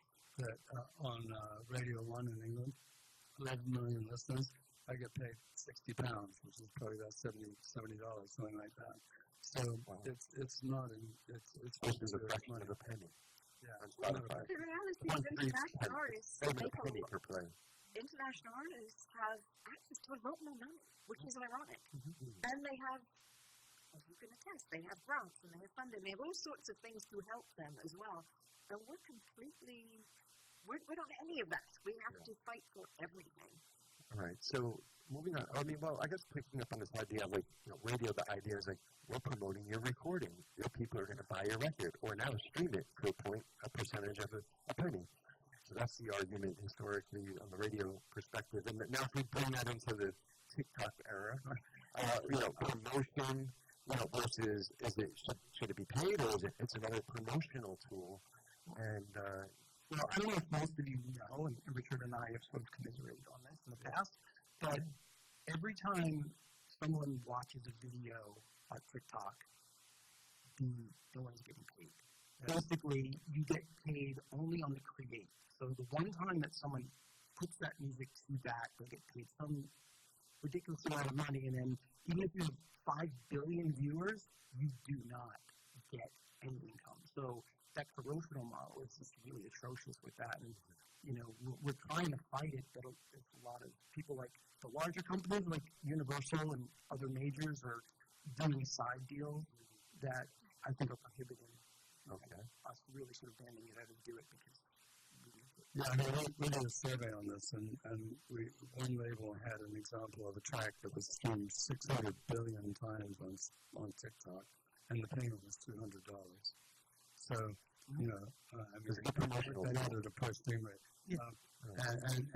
Radio 1 in England, 11 million listeners, I get paid £60, which is probably about $70, something like that. So it's not it's a fraction of a penny. Yeah, on Spotify. The reality is international artists make a penny per play. International artists have access to a lot more money, which is ironic. And they have you can attest, they have grants and they have funding, they have all sorts of things to help them as well. And we're completely, we don't have any of that. We have to fight for everything. All right. So moving on, I guess picking up on this idea of radio, the idea is we're promoting your recording. Your people are going to buy your record or now stream it to a percentage of a penny. So that's the argument historically on the radio perspective. And now if we bring that into the TikTok era, promotion, versus should it be paid or it's another promotional tool? And I don't know if most of you know, and Richard and I have sort of commiserated on this in the past, but every time someone watches a video on TikTok, no one's getting paid. Basically, you get paid only on the create. So the one time that someone puts that music to that, they get paid some ridiculous amount of money, and then even if you have 5 billion viewers, you do not get any income. So that promotional model is just really atrocious with that. And, we're trying to fight it, but there's a lot of people like the larger companies like Universal and other majors are doing side deals that I think are prohibiting us really sort of banding it out and do it because we did a survey on this, and one label had an example of a track that was streamed 600 billion times on TikTok, and the payment was $200. So, they added a per stream rate. And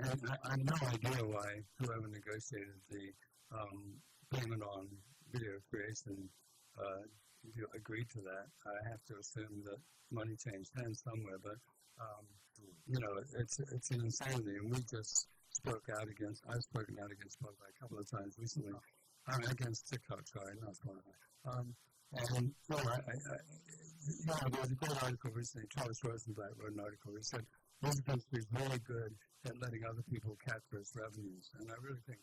I have no idea why whoever negotiated the payment on video creation agreed to that. I have to assume that money changed hands somewhere, but it's an insanity, and we just I've spoken out against Spotify a couple of times recently, against TikTok, sorry, not Spotify. And there was a great article recently, Charles Rosenblatt wrote an article, he said, music industry is really good at letting other people capture its revenues, and I really think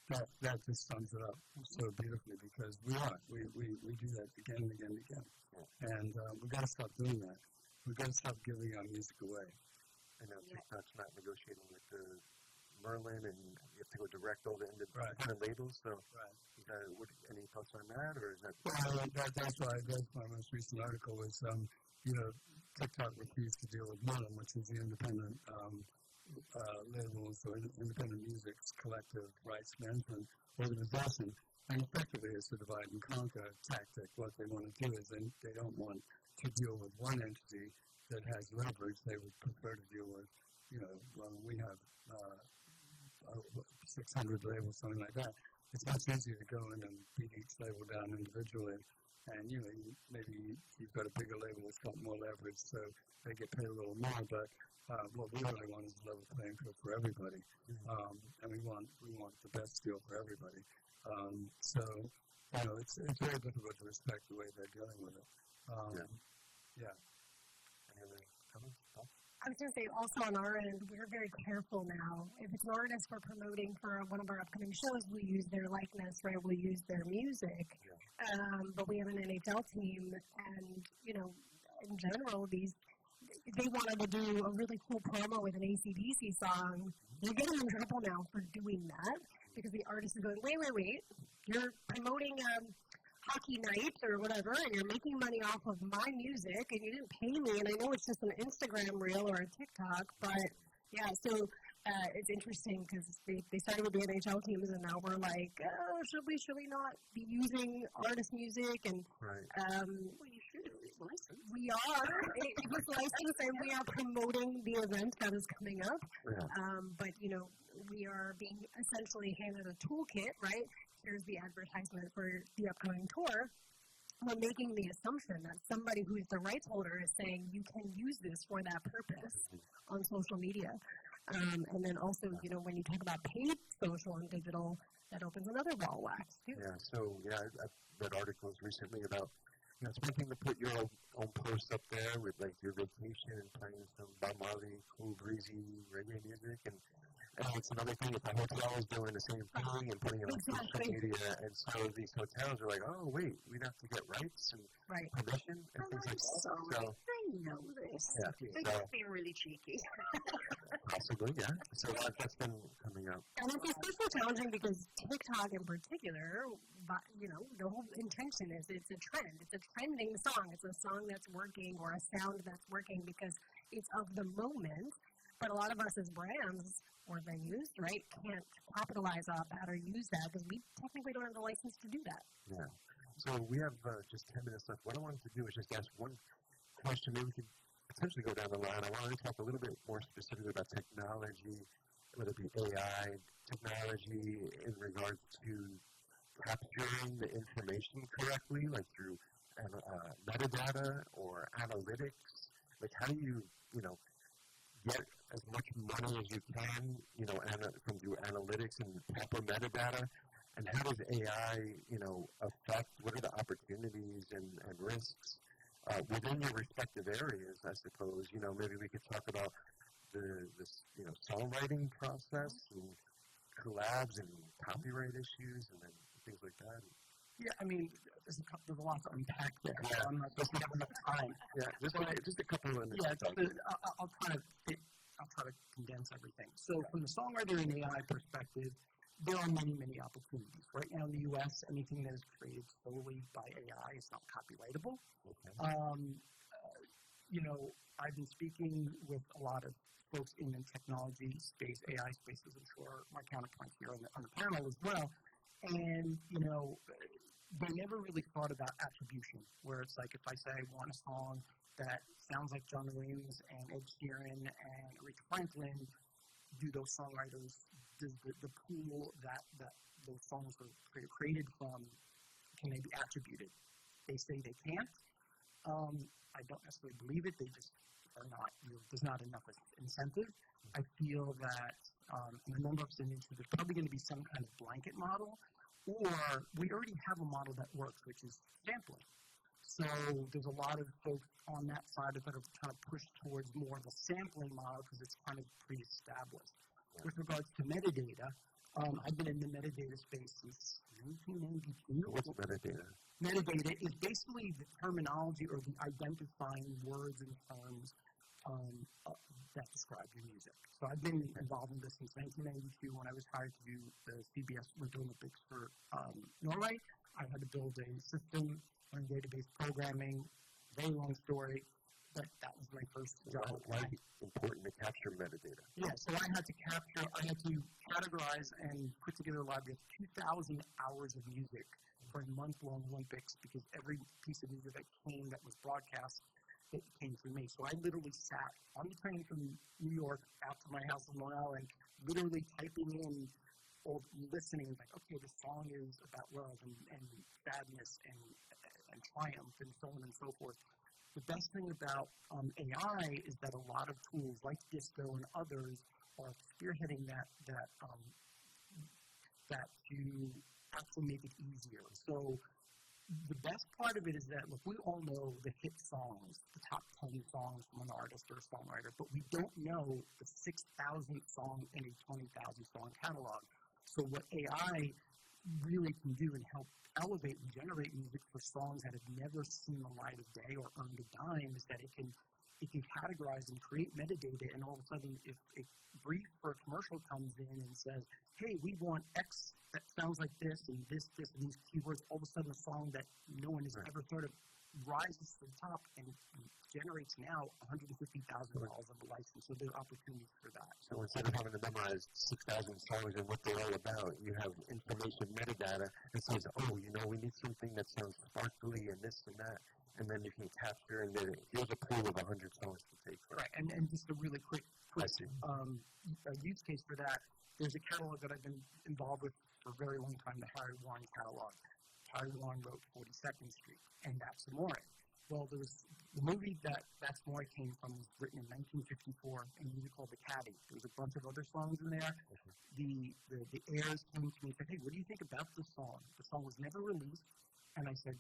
that just sums it up so beautifully, because we do that again and again and again, and we've got to stop doing that. We've got to stop giving our music away. I know TikTok's not negotiating with Merlin, and you have to go direct all the independent labels. So, any thoughts on that, or is that? Well, that's my most recent article was, TikTok refused to deal with Merlin, which is the independent labels or independent music's collective rights management organization, and effectively it's a divide and conquer tactic. What they want to do is they don't want to deal with one entity that has leverage. They would prefer to deal with, we have 600 labels, something like that. It's much easier to go in and beat each label down individually, and maybe you've got a bigger label that's got more leverage, so they get paid a little more. But what we really want is a level playing field for everybody, and we want the best deal for everybody. So it's very difficult to respect the way they're dealing with it. Any other comments? I was going to say, also on our end, we're very careful now. If it's an artist we're promoting for one of our upcoming shows, we use their likeness, right? We use their music. But we have an NHL team, and, in general, they wanted to do a really cool promo with an AC/DC song. They're getting in trouble now for doing that because the artist is going, wait, you're promoting hockey night or whatever, and you're making money off of my music, and you didn't pay me, and I know it's just an Instagram reel or a TikTok, but so it's interesting because they started with the NHL teams, and now we're like, should we not be using artist music? And You should. It's licensed. We are. It was licensed, and we are promoting the event that is coming up. But we are being essentially handed a toolkit, right? Here's the advertisement for the upcoming tour. We're making the assumption that somebody who's the rights holder is saying you can use this for that purpose on social media. And then also, when you talk about paid social and digital, that opens another ball of wax, too. I read articles recently about, it's one thing to put your own post up there with, your vacation and playing some Bob Marley, cool, breezy reggae music, and And it's another thing if a hotel is doing the same thing and putting it on social media. And so these hotels are like, oh, wait, we'd have to get rights and permission and things like that. So I know this. Yeah, They're just being really cheeky. Possibly, yeah. So that's been coming up. And it's especially challenging because TikTok in particular, the whole intention is it's a trend. It's a trending song. It's a song that's working or a sound that's working because it's of the moment. But a lot of us as brands or venues, right, can't capitalize off that or use that because we technically don't have the license to do that. Yeah. So we have just 10 minutes left. What I wanted to do is just ask one question. Maybe we could potentially go down the line. I wanted to talk a little bit more specifically about technology, whether it be AI technology in regards to capturing the information correctly, like through metadata or analytics. Like how do you, get as much money as you can, from through analytics and proper metadata, and how does AI, affect, what are the opportunities and risks within your respective areas, I suppose. Maybe we could talk about the songwriting process and collabs and copyright issues and then things like that. Yeah, I mean, there's a lot to unpack there. Yeah. I'm not going to have enough time. Yeah, just a couple of minutes. Yeah, I'll try to condense everything. So from the songwriter and AI perspective, there are many, many opportunities. Right now in the U.S., anything that is created solely by AI is not copyrightable. Okay. I've been speaking with a lot of folks in the technology space, AI spaces, I'm sure my counterparts here on the panel as well. And, they never really thought about attribution, where it's like if I say I want a song that sounds like John Williams and Ed Sheeran and Aretha Franklin, do those songwriters, does the pool that those songs were created from, can they be attributed? They say they can't. I don't necessarily believe it. They just are not, there's not enough incentive. I feel that in a number of instances, there's probably going to be some kind of blanket model, or we already have a model that works, which is sampling. So there's a lot of folks on that side that are trying to push towards more of a sampling model because it's kind of pre-established. Yeah. With regards to metadata, I've been in the metadata space since 1992. What's metadata? Metadata is basically the terminology or the identifying words and terms that describe your music. So I've been involved in this since 1992 when I was hired to do the CBS Winter Olympics for Norway. I had to build a system, learn database programming, very long story, but that was my first job. Why is it important to capture metadata? Yeah, so I had to categorize and put together a library of 2,000 hours of music for a month-long Olympics because every piece of music that was broadcast, it came through me. So I literally sat on the train from New York out to my house in Long Island, literally typing in or listening, like, okay, the song is about love and sadness and triumph and so on and so forth. The best thing about AI is that a lot of tools like Disco and others are spearheading that to actually make it easier. So the best part of it is that, look, we all know the hit songs, the top 10 songs from an artist or a songwriter, but we don't know the 6,000th song in a 20,000 song catalog. So what AI really can do and help elevate and generate music for songs that have never seen the light of day or earned a dime is that it can categorize and create metadata, and all of a sudden if a brief for a commercial comes in and says, hey, we want X that sounds like this and this and these keywords, all of a sudden a song that no one has ever heard of rises to the top and generates now $150,000 of a license. So there's opportunities for that. So instead of having to memorize 6,000 songs and what they're all about, you have information metadata that says, oh, we need something that sounds sparkly and this and that. And then you can capture, and then here's a pool of 100 songs to take from. Right, and just a really quick use case for that, there's a catalog that I've been involved with for a very long time, the Harry Warren catalog. Harry Warren wrote 42nd Street, and That's Amore. Well, there was the movie that That's Amore came from was written in 1954, and a movie called The Caddy. There was a bunch of other songs in there. The heirs came to me and said, hey, what do you think about this song? The song was never released, and I said,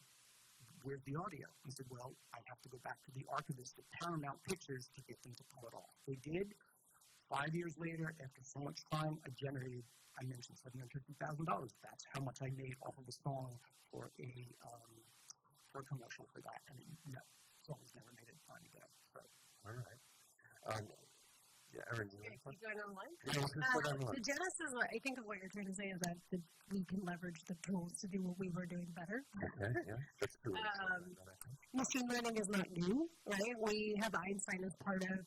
where's the audio? He said, well, I have to go back to the archivist at Paramount Pictures to get them to pull it off. They did. 5 years later, after so much time, I mentioned $750,000. That's how much I made off of a song for a commercial for that. And no, songs never made it time again. So. All right. Yeah, Erin, you Keep going online. online. The genesis, I think, of what you're trying to say is that we can leverage the tools to do what we were doing better. Okay, yeah, that's true. Machine learning is not new, right? We have Einstein as part of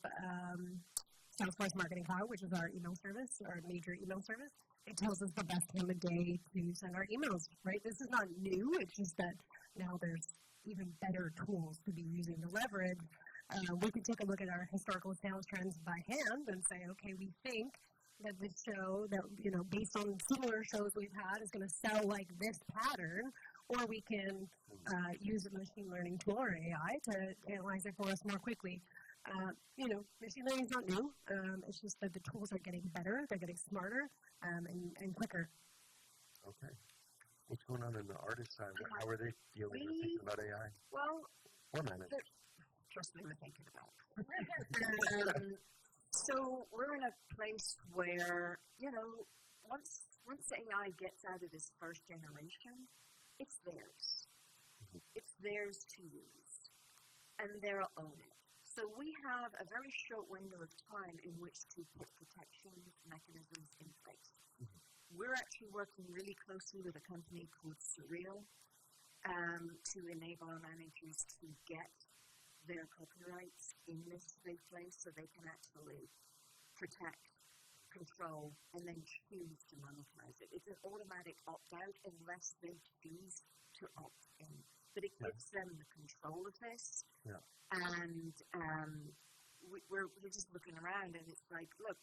Salesforce Marketing Cloud, which is our email service, our major email service. It tells us the best time of day to send our emails, right? This is not new. It's just that now there's even better tools to be using to leverage. We could take a look at our historical sales trends by hand and say, okay, we think that this show that, based on similar shows we've had is going to sell like this pattern, or we can use a machine learning tool or AI to analyze it for us more quickly. Machine learning is not new. It's just that the tools are getting better, they're getting smarter, and quicker. Okay. What's going on in the artist side? How are they dealing with thinking about AI? Well, or manage? Trust me, we're thinking about it. So we're in a place where, once AI gets out of this first generation, it's theirs. Mm-hmm. It's theirs to use, and they'll own it. So we have a very short window of time in which to put protection mechanisms in place. Mm-hmm. We're actually working really closely with a company called Surreal to enable our managers to get their copyrights in this safe place so they can actually protect, control, and then choose to monetize it. It's an automatic opt-out unless they choose to opt in. But it gives them the control of this. Yeah. And we're just looking around and it's like, look,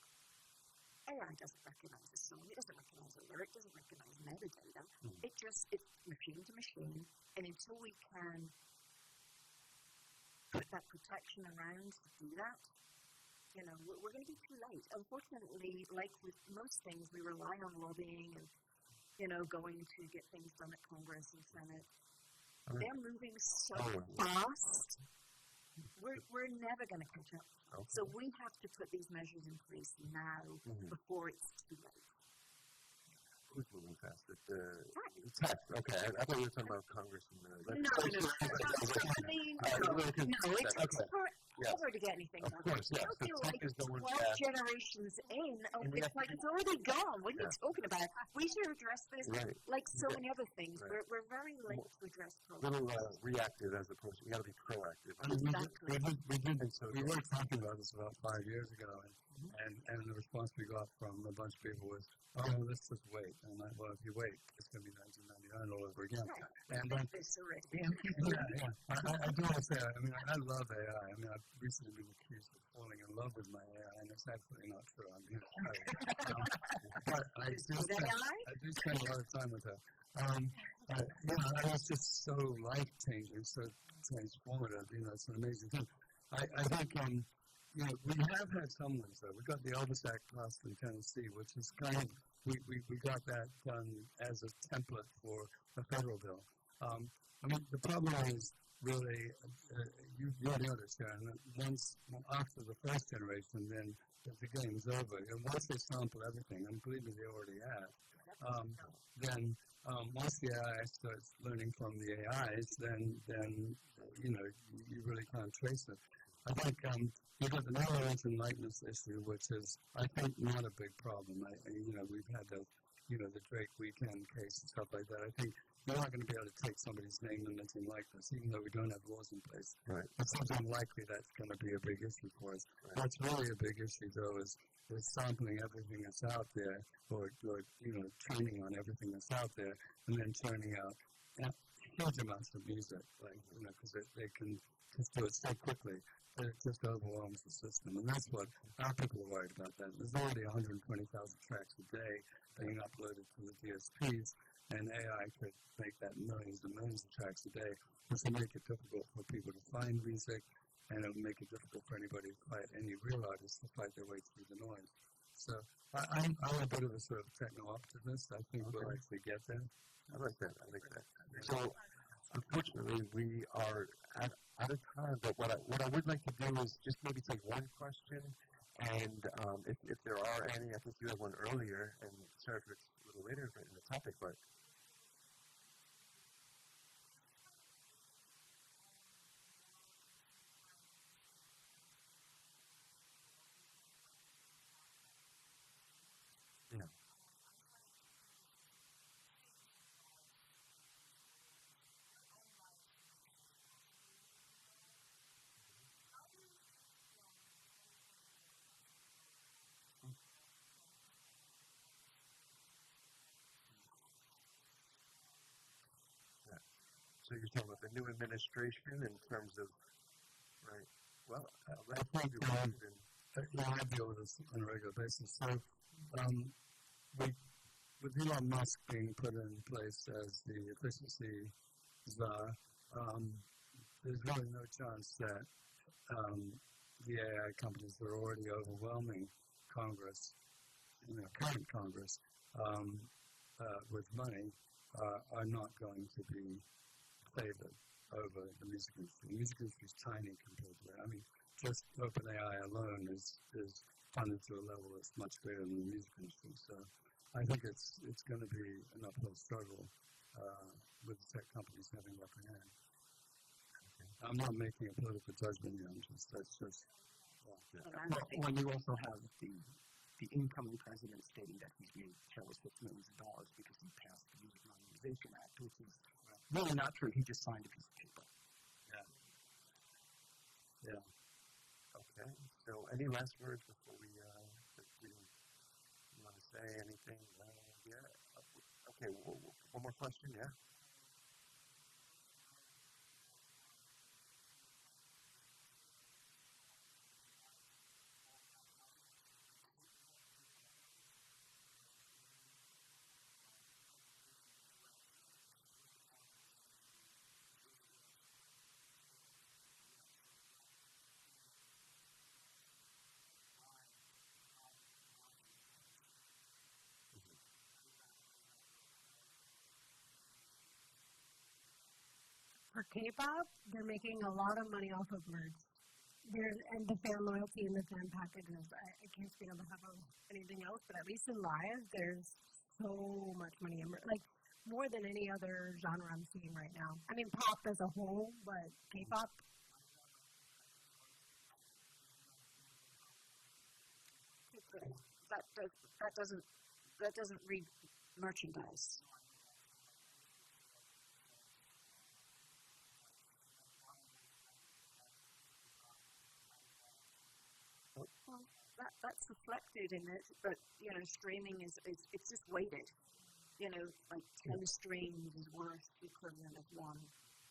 AI doesn't recognize a song, it doesn't recognize a lyric, it doesn't recognize metadata. Mm. It's machine to machine, and until we can put that protection around to do that, we're going to be too late. Unfortunately, like with most things, we rely on lobbying and, going to get things done at Congress and Senate. They're moving so fast, we're never going to catch up. Okay. So we have to put these measures in place now before it's too late. Who's moving fast? Tech. Okay, I thought you were talking about Congress and the... No, it's hard to get anything done. Of course, yes. I feel like 12 generations in, it's like it's already gone. What are you talking about? We should address this like so many other things. Right. We're very late to address problems. A little reactive as opposed to, we got to be proactive. Exactly. We were talking about this about 5 years ago, and the response we got from a bunch of people was, let's just wait. And I'm like, well, if you wait, it's going to be 1999 all over again. Right. And then, I do want to say, I love AI. I've recently been accused of falling in love with my AI, and it's absolutely not true. But I do spend a lot of time with her. It's just so life-changing, so transformative. It's an amazing thing. I think, we have had some ones, though. We got the Elvis Act passed in Tennessee, which is kind of, we got that done as a template for a federal bill. The problem is really, you know this, Sharon, after the first generation, then the game's over. And once they sample everything, and believe me, they already have, then once the AI starts learning from the AIs, then you really can't trace it. I think you've got the knowledge and likeness issue, which is, I think, not a big problem. We've had the Drake Weekend case and stuff like that. I think you're not going to be able to take somebody's name, image, and likeness, even though we don't have laws in place. Right. It seems unlikely that's going to be a big issue for us. Right. What's really a big issue, though, is sampling everything that's out there, or training on everything that's out there, and then churning out huge amounts of music, because they can just do it so quickly. It just overwhelms the system, and that's what our people are worried about. That there's already 120,000 tracks a day being uploaded to the DSPs, and AI could make that millions and millions of tracks a day, which will make it difficult for people to find music, and it will make it difficult for anybody to fight, any real artists to fight their way through the noise. So I'm a bit of a sort of techno-optimist. I think we'll actually get there. I like that. So, unfortunately, we are out of time, but what I would like to do is just maybe take one question And if there are any, I think you have one earlier, and sorry if it's a little later in the topic, but yeah. Yeah. So you're talking about the new administration in terms of, right? Well, I think I deal with this on a regular basis. So, we, with Elon Musk being put in place as the efficiency czar, there's really no chance that the AI companies that are already overwhelming Congress, current Congress, with money, are not going to be favored over the music industry. The music industry is tiny compared to that. I mean, just OpenAI alone is funded to a level that's much greater than the music industry. So I think it's going to be an uphill struggle with the tech companies having the upper hand. I'm not making a political judgment here. That's just. Well, when you also have the incoming president stating that he's being charged with millions of dollars because he passed the Music Modernization Act, which is really not true. He just signed a piece of paper. Yeah. Okay. So, any last words before we you want to say anything? Yeah. Okay. One more question. Yeah. For K-pop, they're making a lot of money off of merch. And the fan loyalty and the fan packages. I can't speak on behalf of anything else, but at least in live, there's so much money in merch. Like, more than any other genre I'm seeing right now. I mean, pop as a whole, but K-pop. That doesn't read merchandise. Well, that's reflected in it, but streaming is it's just weighted. Like 10 streams is worth the equivalent of one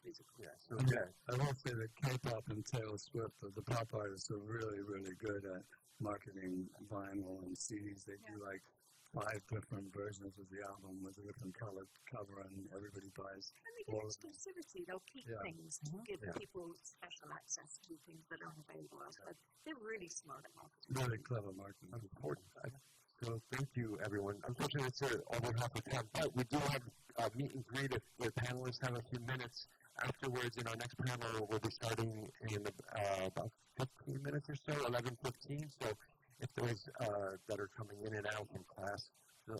physical. Yeah. So I will say that K-pop and Taylor Swift, the pop artists, are really, really good at marketing vinyl and CDs. They do like 5 different versions of the album with a different color cover, and everybody buys. And they get exclusivity. They'll keep things to give people special access to things that aren't available elsewhere. They're really smart at marketing. Really clever marketing. Important. So thank you, everyone. Unfortunately, it's over half the time, but we do have a meet and greet if the panelists have a few minutes. Afterwards, in our next panel, we'll be starting in about 15 minutes or so, 11:15. So if those that are coming in and out from class,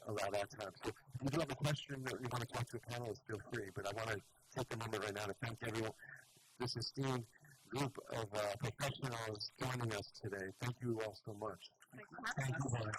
allow that time. So if you do have a question or you want to talk to a panelist, feel free. But I want to take a moment right now to thank everyone, this esteemed group of professionals joining us today. Thank you all so much. Thanks for having us.